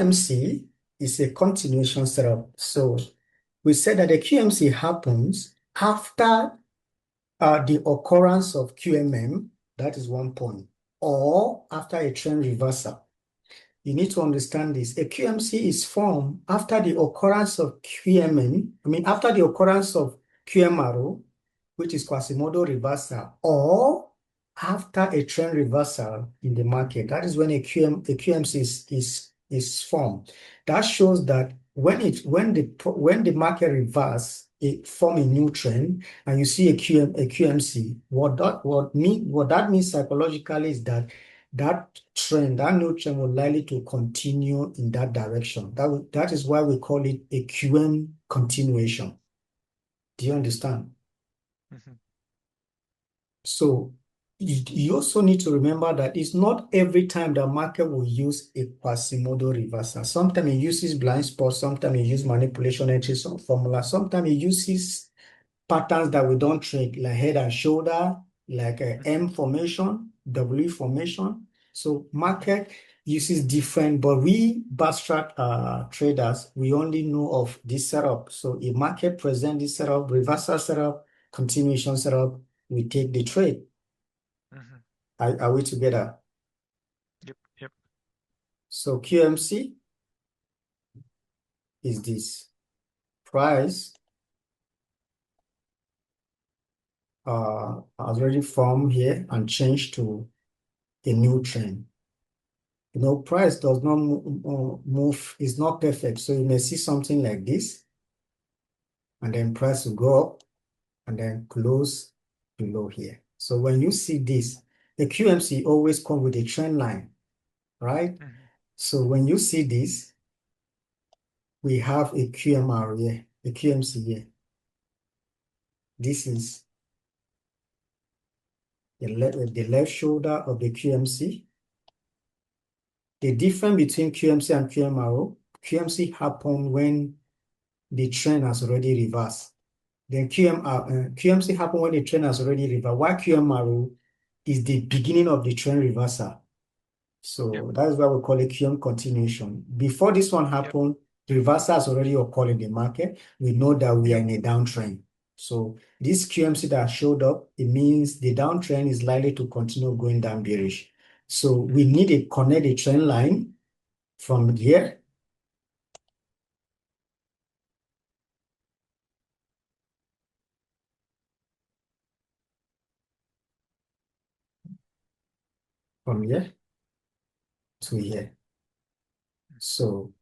QMC is a continuation setup. So we said that the QMC happens after the occurrence of QMM, that is one point, or after a trend reversal. You need to understand this. A QMC is formed after the occurrence of after the occurrence of QMRO, which is Quasimodo reversal, or after a trend reversal in the market. That is when a QMC is formed. That shows that when the market reverse, it form a new trend, and you see a QMC. What that means psychologically is that that new trend will likely to continue in that direction. That is why we call it a QM continuation. Do you understand? Mhm. So you also need to remember that it's not every time the market will use a Quasimodo reversal. Sometimes it uses blind spot, sometimes it uses manipulation entries or formula, sometimes it uses patterns that we don't trade, like head and shoulder, like M formation, W formation. So market uses different, but we abstract traders, we only know of this setup. So if market present this setup, reversal setup, continuation setup, we take the trade. Mhm. Are we together? Yep, yep. So QMC is this. Price has already formed here and changed to a new trend. Price does not move, is not perfect. So you may see something like this, and then price will go up and then close below here. So when you see this, the QMC always comes with a trend line, right? Mhm. So when you see this, we have a QMR here, a QMC here. This is the left shoulder of the QMC. The difference between QMC and QMRO, QMC happen when the trend has already reversed. Then QMC happen when the trend has already reversed, while QMRO is the beginning of the trend reversal. Yep, So that's why we call it QM continuation. Before this one yep, happened, the reversal has already occurred in the market. We know that we are yep. in a downtrend. So this QMC that showed up, it means the downtrend is likely to continue going down bearish. So we Mhm. need to connect the trend line from here. From here to here. So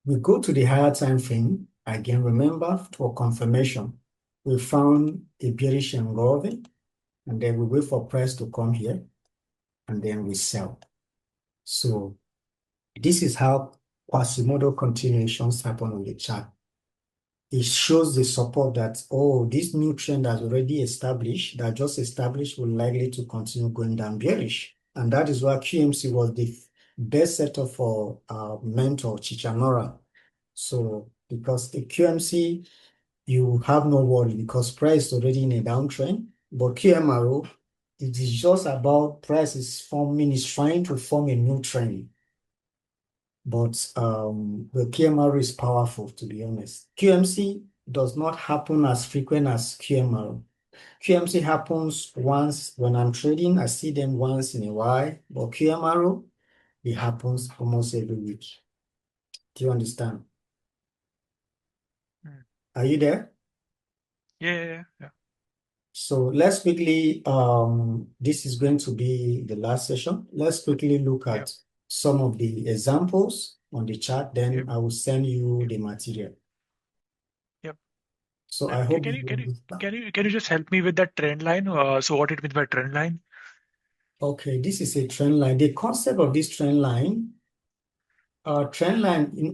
we go to the higher time frame. Again, remember, for confirmation, we found a bearish engulfing, and then we wait for price to come here, and then we sell. So this is how Quasimodo continuations happen on the chart. It shows the support that, oh, this new trend has already established, that just established, will likely to continue going down bearish. And that is why QMC was the best setup for mentor Chichanora. So because the QMC, you have no worry because price is already in a downtrend. But QMRO, it is just about price is trying to form a new trend. But the QMRO is powerful, to be honest. QMC does not happen as frequent as QMRO. QMC happens once when I'm trading, I see them once in a while, but QMRO, it happens almost every week. Do you understand? Mm. Are you there? Yeah, yeah, yeah, yeah. So let's quickly, this is going to be the last session. Let's quickly look Yep, at some of the examples on the chart, then yep, I will send you yep, the material. yep. So I And hope can you you can you understand. can you just help me with that trend line? So what it means by trend line? Okay, this is a trend line. The concept of this trend line,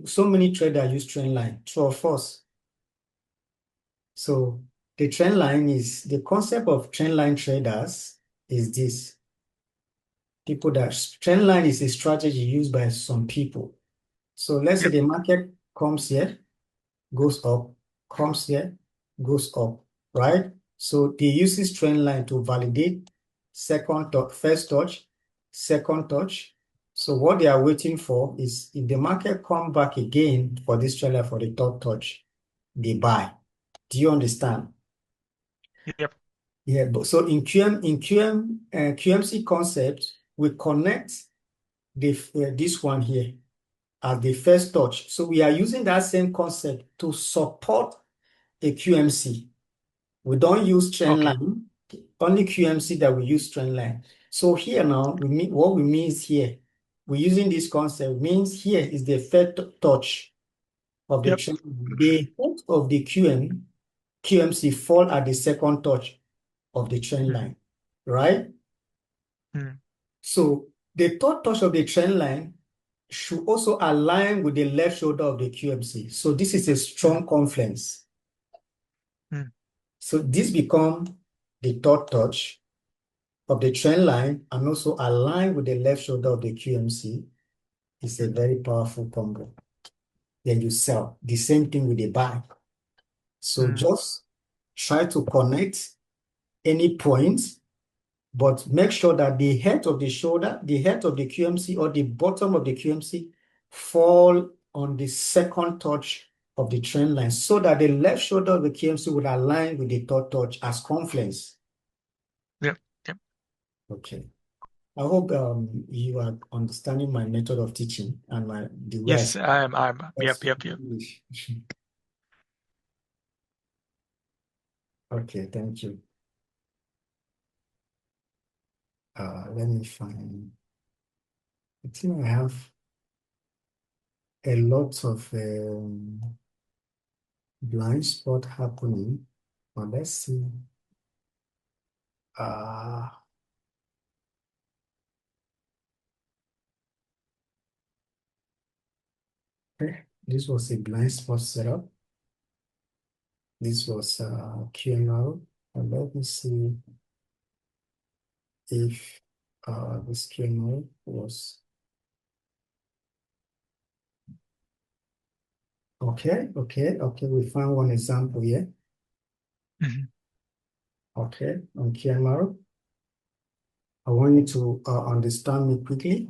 so many traders use trend line, true or false. So the trend line is, the concept of trend line traders is this. Trend line is a strategy used by some people. So let's say Yep. the market comes here, goes up, comes here, goes up, right? So they use this trend line to validate first touch, second touch, So what they are waiting for is if the market come back again for this trailer for the third touch, they buy. Do you understand? Yep. Yeah, but so QMC concept, we connect this one here as the first touch. So we are using that same concept to support a QMC. We don't use trend Okay. line, only QMC that we use trend line. So here now, what we mean is here, we're using this concept, means here is the first touch of the Yep. trend. The head of the QMC fall at the second touch of the trend Mm, line, right? mm, So the third touch of the trend line should also align with the left shoulder of the QMC. So this is a mm, strong confluence. mm, So this becomes the third touch of the trend line and also align with the left shoulder of the QMC. It's a mm, very powerful combo. Then you sell. The same thing with the buy. So mm, just try to connect any points, but make sure that the head of the shoulder, the head of the QMC or the bottom of the QMC fall on the second touch of the trend line so that the left shoulder of the QMC would align with the third touch as confluence. yep. Yep. Okay. I hope you are understanding my method of teaching and the way I Yes, speak yep, yep, yep. English. Okay, thank you. Let me find. I think I have a lot of blind spot happening. But let's see. Uh, okay. This was a blind spot setup. This was QMR. And let me see if this QMR was okay. Okay. We found one example here. Mhm, Okay, on QMR. I want you to understand me quickly.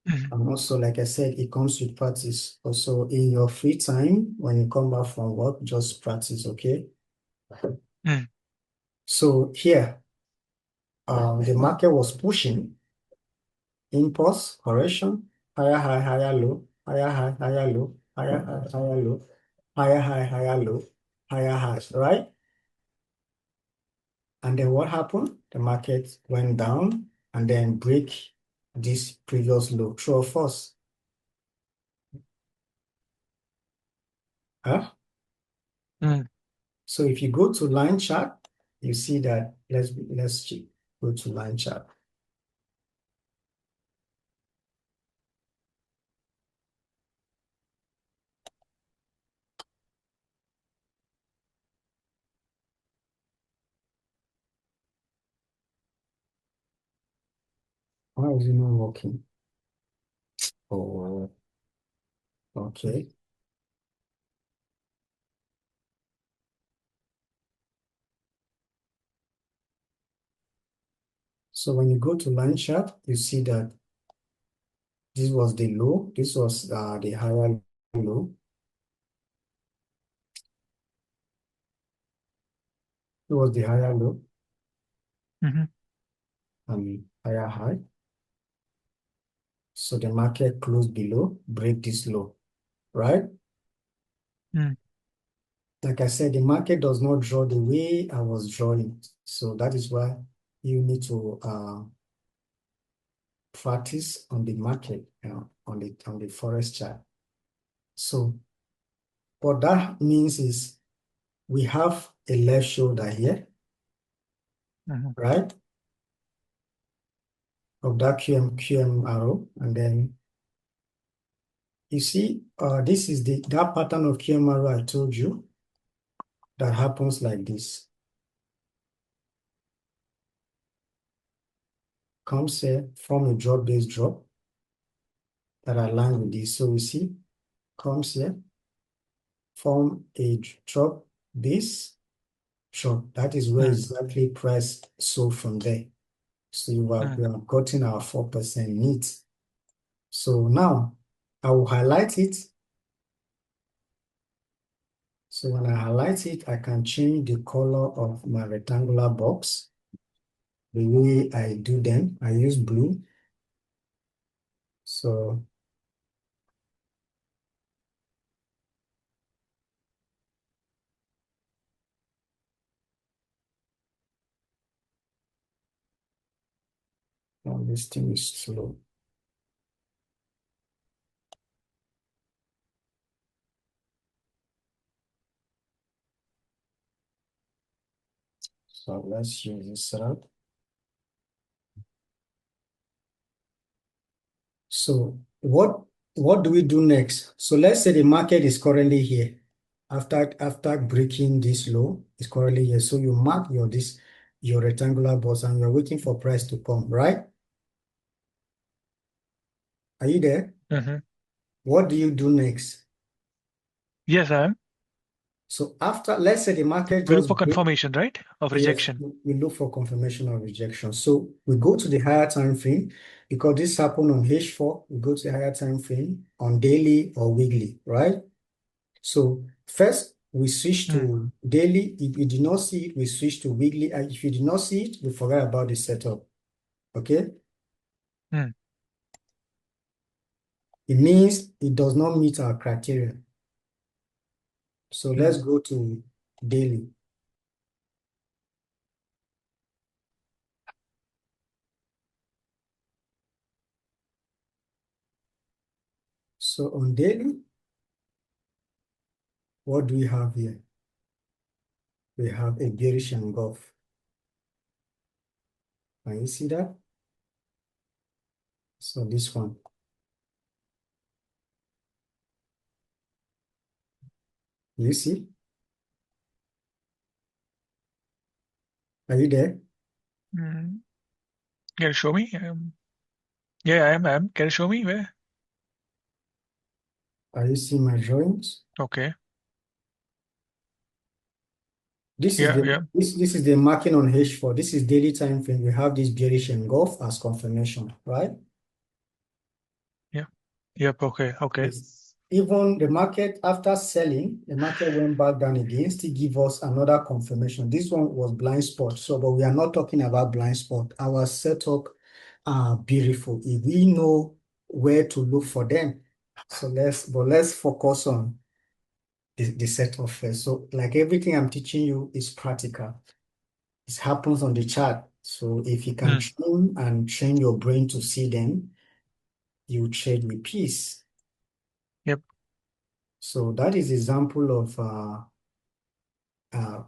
mhm, And also, like I said, it comes with practice. Also, in your free time, when you come back from work, just practice, okay? mm, So here, the market was pushing, impulse, correction, higher high, higher low, higher high, higher low, higher high, higher low, higher high, higher low, higher highs, right? And then what happened? The market went down and then break this previous low, true or false? Huh? mm. So if you go to line chart, you see that let's go to line chart. Why is it not working? Oh, okay. So when you go to line chart, you see that this was the low, this was the higher low, it was the higher low Mhm, and higher high. So the market closed below, break this low, right? mm, Like I said, the market does not draw the way I was drawing. So that is why you need to practice on the market, on the forex chart. So what that means is we have a left shoulder here, mhm, right? Of that QM arrow, and then you see, this is that pattern of QM arrow I told you that happens like this. Comes here, form a drop-based drop that align with this. So we see, comes here, form a drop base drop. That is where mm, exactly price sold from there. So you mm, have gotten our 4% neat. So now I will highlight it. So when I highlight it, I can change the color of my rectangular box. The way I do them, I use blue. So now this thing is slow. So let's use this setup. So what do we do next? So let's say the market is currently here. After breaking this low, it's currently here. So you mark your rectangular box and you're waiting for price to come, right? Are you there? Mm-hmm. What do you do next? Yes, I am. So after, let's say the market We look for just break, confirmation, right? Of yes, rejection. we look for confirmation or rejection. So we go to the higher time frame because this happened on H4. We go to the higher time frame on daily or weekly, right? So first we switch Mm. to daily. If you did not see it, we switch to weekly. And if you did not see it, we forget about the setup. Okay? Mm. It means it does not meet our criteria. So let's Mm. go to daily. So on daily, what do we have here? We have a bearish engulf. Can you see that? So this one. You see? Are you there? Mm. Can you show me? Yeah, I am. Can you show me where? Are you seeing my drawings? Okay. This is Yeah, the yeah. this is the marking on H4. This is daily time frame. We have this bearish engulf as confirmation, right? Yeah. Yep. Okay. Okay. Yes. Even the market after selling, the market went back down again, still give us another confirmation. This one was blind spot. So, but we are not talking about blind spot. Our setup are beautiful. If we know where to look for them. So let's focus on the setup first. So like everything I'm teaching you is practical. It happens on the chart. So if you can Mm. train and train your brain to see them, you trade with peace. Yep. So that is example of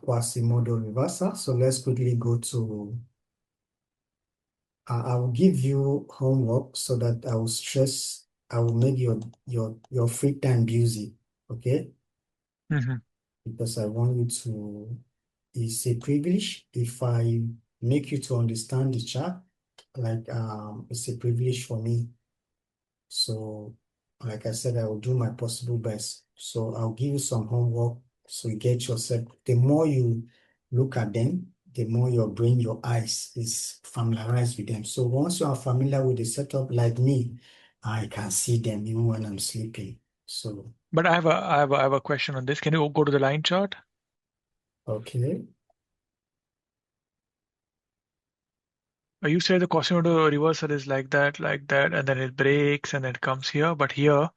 Quasimodo reversal. So let's quickly go to, I will give you homework so that I will make your free time busy, okay? Mm-hmm. Because I want you to, it's a privilege if I make you to understand the chart, like it's a privilege for me. So, like I said, I will do my possible best. So I'll give you some homework so you get yourself. The more you look at them, the more your brain, your eyes is familiarized with them. So once you are familiar with the setup, like me, I can see them even when I'm sleeping. So, But I have a question on this. Can you go to the line chart? okay. You said the Quasimodo reversal is like that, and then it breaks and then it comes here. But here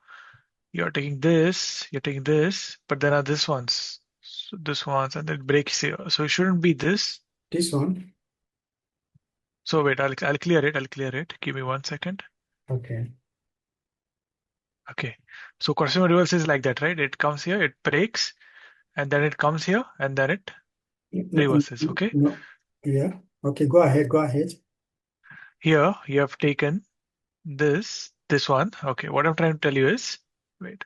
you're taking this, but then are this ones, so this ones, and it breaks here. So it shouldn't be this. This one, So wait, I'll clear it. I'll clear it. Give me 1 second. okay. Okay. So Quasimodo reversal is like that, right? It comes here, it breaks, and then it comes here, and then it No, reverses. Okay. no, yeah. Okay, go ahead, go ahead. Here you have taken this one. Okay. What I'm trying to tell you is, wait.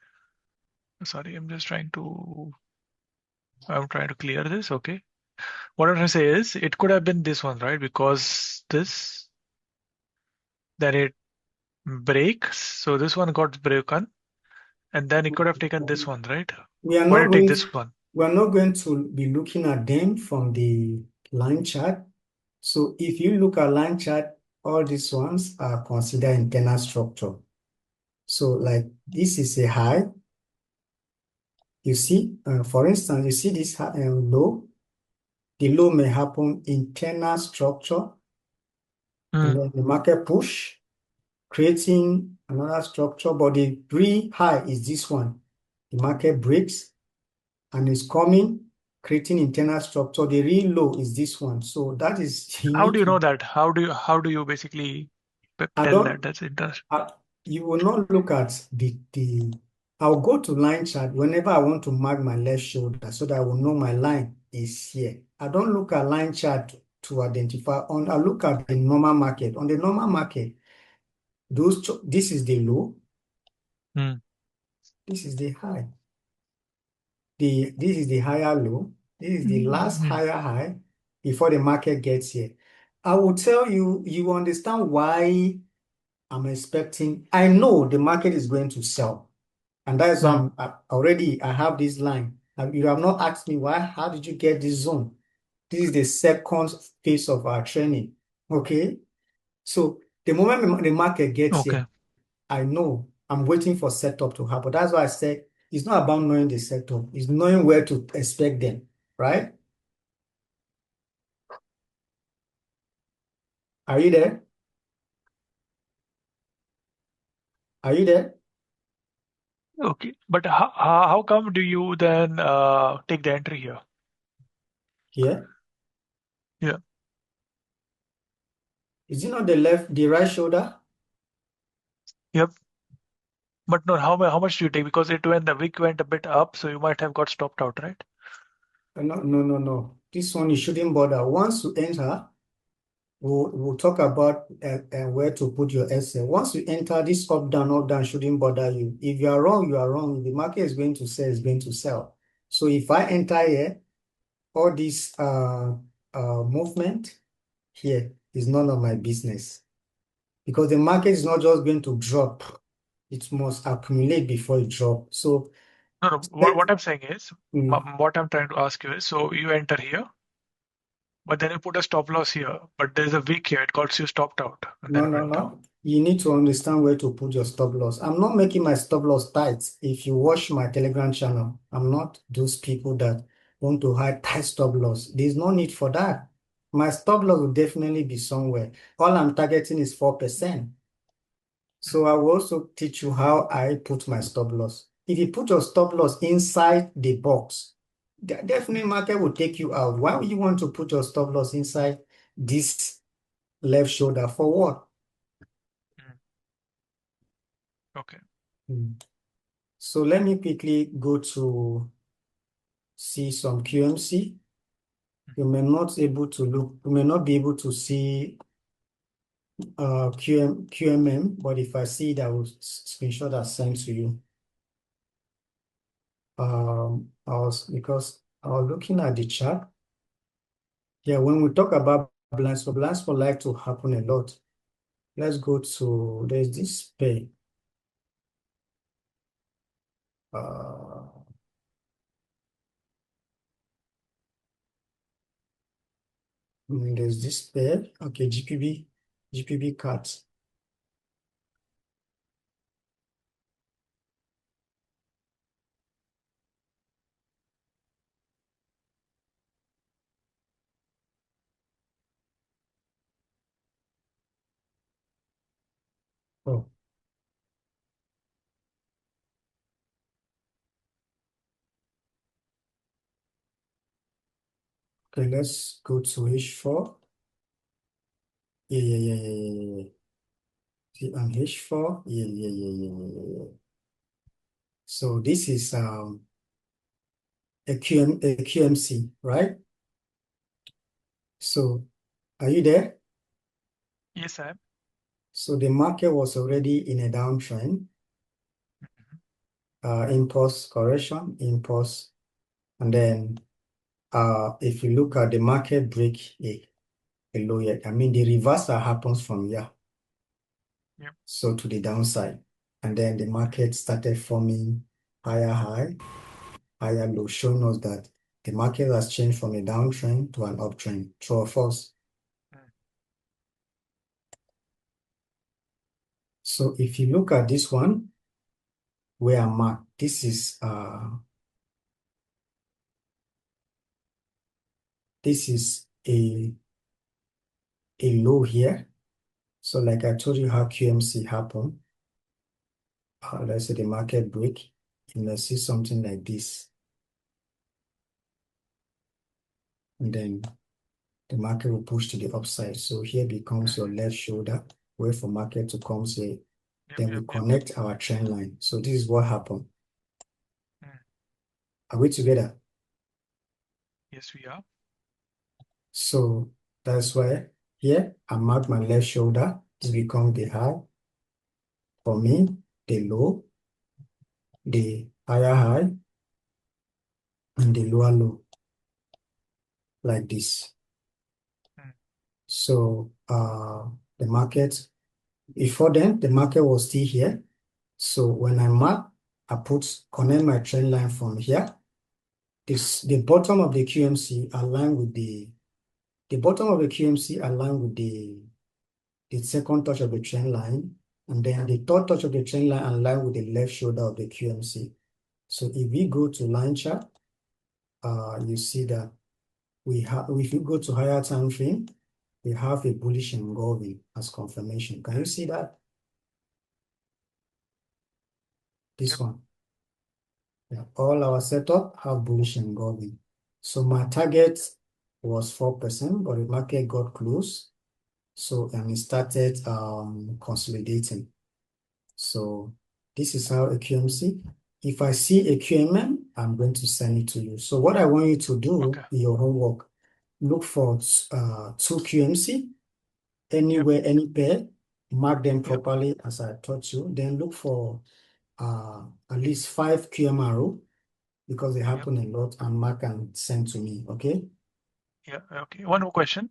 Sorry, I'm trying to clear this. Okay. What I'm trying to say is it could have been this one, right? Because this, then it breaks. So this one got broken, and then it could have taken this one, right? We are Why not did it take going this one? we are not going to be looking at them from the line chart. So if you look at line chart, all these ones are considered internal structure. So like this is a high. You see, for instance, you see this low. The low may happen internal structure, and Mm. then the market push, creating another structure. But the pre-high is this one. The market breaks and is coming, creating internal structure. The real low is this one. So that is you How need do you know to. that? How do you basically I tell that don't. that's interest? You will not look at the. I'll go to line chart whenever I want to mark my left shoulder so that I will know my line is here. I don't look at line chart to identify on. I look at the normal market. On the normal market, this is the low, Mm. this is the high. This is the higher low. This is the last Mm. higher high before the market gets here. I will tell you, you understand why I'm expecting. I know the market is going to sell. And that is why Mm. I have this line. And you have not asked me why, how did you get this zone? This is the second phase of our training. Okay. So the moment the market gets here, Okay. I know I'm waiting for setup to happen. That's why I said it's not about knowing the setup, it's knowing where to expect them, right? Are you there? Are you there? Okay. But how come do you then take the entry here? Here? Yeah. Is it not the right shoulder? Yep. But no, how much do you take? Because it when the wick went a bit up, so you might have got stopped out, right? No, no, no, no. This one you shouldn't bother. Once you enter, we'll talk about where to put your essay. Once you enter this up, down shouldn't bother you. If you are wrong, you are wrong. If the market is going to sell, it's going to sell. So if I enter here, all this movement here is none of my business because the market is not just going to drop. It must accumulate before it drop. So No, no. What I'm saying is, mm, what I'm trying to ask you is, so you enter here, but then you put a stop loss here, but there's a wick here. It got you stopped out, and then no, it no, went down. no. You need to understand where to put your stop loss. I'm not making my stop loss tight. If you watch my Telegram channel, I'm not those people that want to hide tight stop loss. There's no need for that. My stop loss will definitely be somewhere. All I'm targeting is 4%. So I will also teach you how I put my stop loss. If you put your stop loss inside the box, the definitely market will take you out. Why would you want to put your stop loss inside this left shoulder for what? Mm. Okay. Hmm. So let me quickly go to see some QMC. You may not be able to see QMM, but if I see it, I will screenshot and send to you. Because I was looking at the chart. Yeah, when we talk about blind spot like to happen a lot. Let's go to, there's this pair. Uh, there's this pair. Okay, GPB cards. Oh, okay, let's go to H4. Yeah, yeah, yeah, yeah, yeah, yeah, yeah. See, on H4. Yeah, yeah, yeah, yeah, yeah, yeah, yeah. So this is a QMC, right? So are you there? Yes, I am. So the market was already in a downtrend, impulse correction, impulse, and then if you look at the market break a low yet, I mean the reversal happens from here, Yep. so to the downside, and then the market started forming higher high, higher low, showing us that the market has changed from a downtrend to an uptrend. True or false? Mm. So if you look at this one, where I mark. This is a low here. So like I told you how QMC happen, let's say the market break, you may see something like this. And then the market will push to the upside. So here becomes your Mm, left shoulder, wait for market to come here. yep, Then we yep, yep. connect our trend line. So this is what happened. Mm, Are we together? yes, we are. So that's why here I mark my left shoulder. This becomes the high for me, the low, the higher high, and the lower low, like this. Mm, So the market, before then, the market was still here. So when I mark, I connect my trend line from here. The bottom of the QMC align with the bottom of the QMC align with the second touch of the trend line, and then the third touch of the trend line align with the left shoulder of the QMC. So if we go to line chart, you see that we have, if you go to higher time frame, we have a bullish engulfing as confirmation. Can you mm, see that? This yep, one. Yeah, all our setup have bullish engulfing. So my target was 4%, but the market got close. So and it started consolidating. So this is how a QMC. If I see a QMM, I'm going to send it to you. So what I want you to do okay, in your homework, look for two QMC, yep, anywhere, any pair, mark them yep, properly as I taught you. Then look for at least 5 QMRO because they yep, happen a lot and mark and send to me. Okay. yeah, okay. One more question.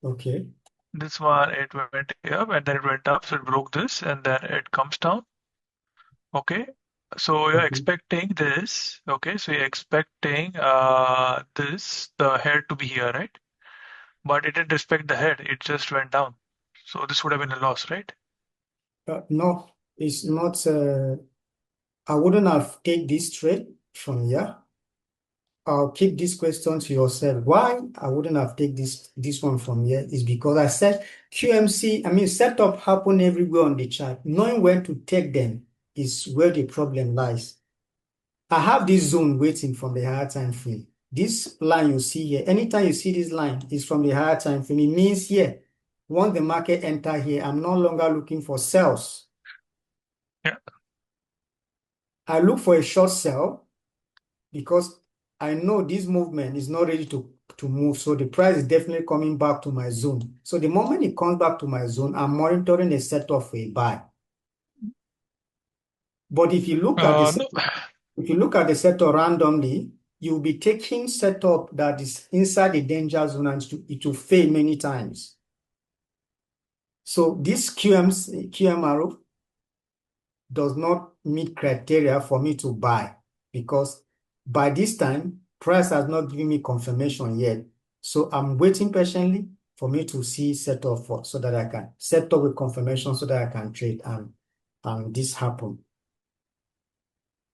Okay. This one, it went up and then it went up, so it broke this and then it comes down. Okay. So you're Okay. expecting this. Okay. So you're expecting this, the head to be here, right? But it didn't respect the head. It just went down. So this would have been a loss, right? No, it's not. I wouldn't have take this trade from here. I'll keep this question to yourself. Why I wouldn't have take this one from here is because I said QMC, I mean setup happen everywhere on the chart. Knowing where to take them is where the problem lies. I have this zone waiting from the higher time frame. This line you see here, anytime you see this line is from the higher time frame. It means here, once the market enter here, I'm no longer looking for sells. Yeah. I look for a short sell because I know this movement is not ready to move. So the price is definitely coming back to my zone. So the moment it comes back to my zone, I'm monitoring a setup for a buy. But No. if you look at the setup randomly, you'll be taking setup that is inside the danger zone and it will fail many times. So this QMRO does not meet criteria for me to buy because by this time, price has not given me confirmation yet. So I'm waiting patiently for me to see setup for so that I can set up with confirmation so that I can trade and this happen.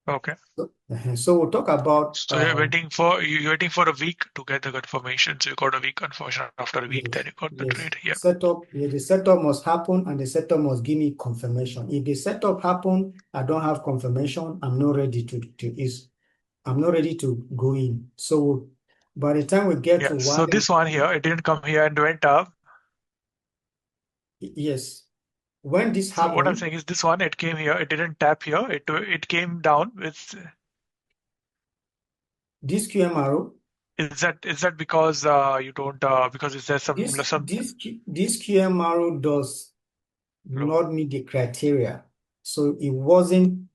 Okay. So we'll talk about So you're waiting for a week to get the confirmation. So you got a week confirmation after a week, then yes, you got the yes. trade. Yeah. Setup, yeah, the setup must happen and the setup must give me confirmation. If the setup happen, I don't have confirmation, I'm not ready I'm not ready to go in. So by the time we get Yeah. to So this one here, it didn't come here and went up. yes, when this So what I'm happened, saying is this one, it came here, it didn't tap here, it came down. this QMRO, Is that because you don't because is there some this QMRO does low? not meet the criteria. So it wasn't,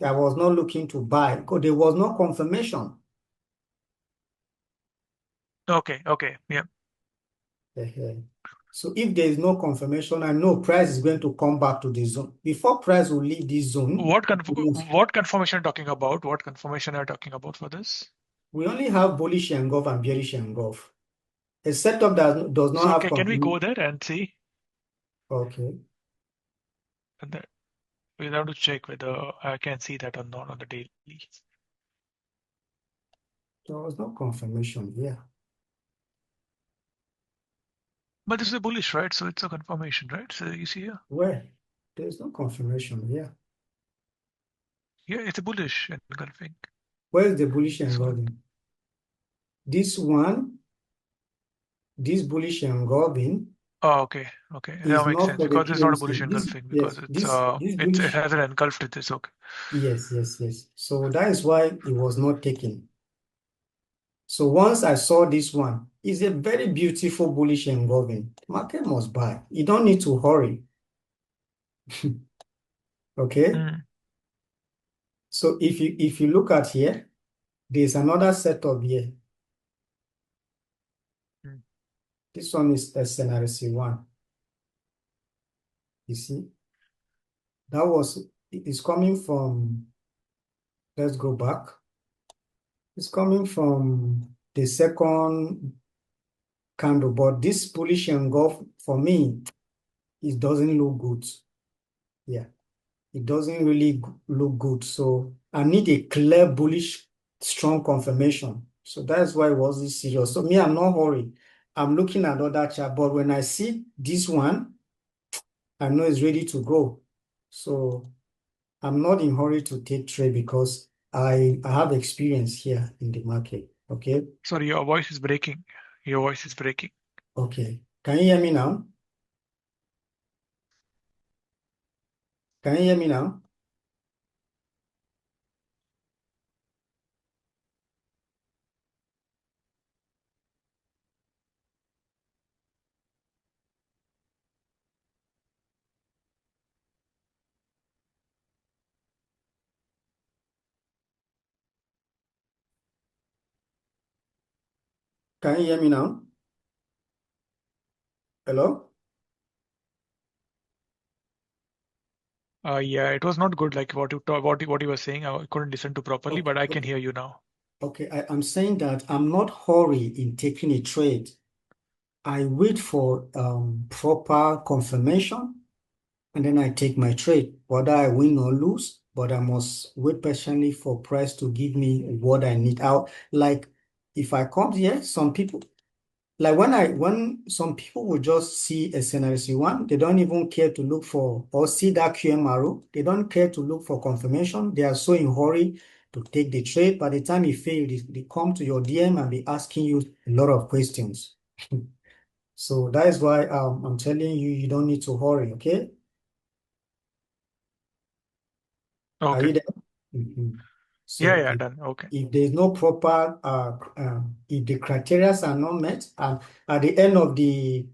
I was not looking to buy because there was no confirmation. Okay, okay, yeah. Ehen. So if there is no confirmation, I know price is going to come back to the zone. Before price will leave this zone, What confirmation are you talking about? What confirmation are you talking about for this? we only have bullish engulf and bearish engulf. A setup that does not So have can we go confirmation. there and see? Okay. And then- We'll have to check whether I can see that or not on the daily. There was no confirmation here. But this is a bullish, right? So it's a confirmation, right? So you see here. Where? There's no confirmation here. Yeah, it's a bullish engulfing. Where is the bullish This one. engulfing? This one, this bullish engulfing Oh, okay. Okay. That is makes not sense for the because it's not a bullish QMC. engulfing because Yes, it's this it bullish, has an engulfed with this. Okay. yes, yes, yes. So that is why it was not taken. So once I saw this one, it's a very beautiful bullish engulfing. Market must buy. You don't need to hurry. Okay. Mm. So if you look at here, there's another setup here. Mm. This one is SNRC1. You see, that was it is coming from, let's go back. It's coming from the second candle, but this bullish engulf for me, it doesn't look good. Yeah, it doesn't really look good. So I need a clear bullish, strong confirmation. So that's why it wasn't serious. So me, I'm not worried. I'm looking at other chart, but when I see this one, I know it's ready to go. So I'm not in hurry to take trade because I have experience here in the market. Okay. Sorry, your voice is breaking. Your voice is breaking. Okay. Can you hear me now? Can you hear me now? Can you hear me now? Hello? Yeah, it was not good. Like what you were saying, I couldn't listen to properly, Okay. but I can hear you now. Okay. I'm saying that I'm not hurry in taking a trade. I wait for proper confirmation and then I take my trade, whether I win or lose, but I must wait patiently for price to give me what I need out. Like if I come here, some people, like when some people will just see a scenario one, they don't even care to look for or see that QMRO. They don't care to look for confirmation. They are so in hurry to take the trade. By the time you fail, they come to your DM and be asking you a lot of questions. So that is why I'm telling you, you don't need to hurry. Okay, are Okay. you there? Mhm. Yeah, So yeah, done. Okay. if there's no proper, if the criteria are not met, and at the end of the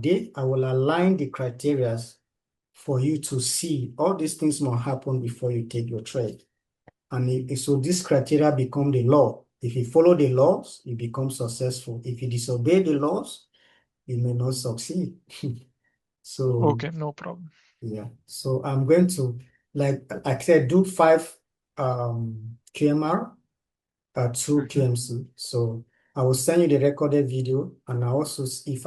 day, I will align the criteria for you to see all these things must happen before you take your trade. And so this criteria become the law. If you follow the laws, you become successful. If you disobey the laws, you may not succeed. So Okay, no problem. yeah, so I'm going to, like I said, do 5 QMR, two Mhm. QMC. So I will send you the recorded video, and I also, if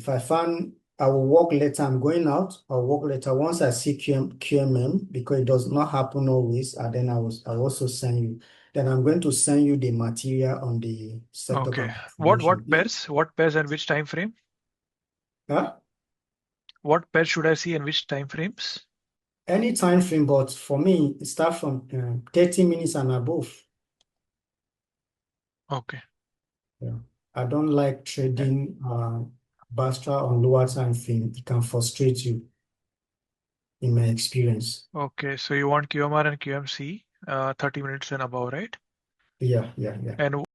I find, I will work later. I'm going out. I'll work later once I see QMM because it does not happen always. And then I'll also send you. Then I'm going to send you the material on the setup Okay. and What confirmation. what pairs? What pairs and which time frame? Huh? What pairs should I see and which time frames? Any time frame, but for me, it starts from 30 minutes and above. Okay. Yeah. I don't like Eh, trading Bastra on lower time frame. It can frustrate you in my experience. Okay, so you want QMR and QMC, 30 minutes and above, right? Yeah, yeah, yeah. And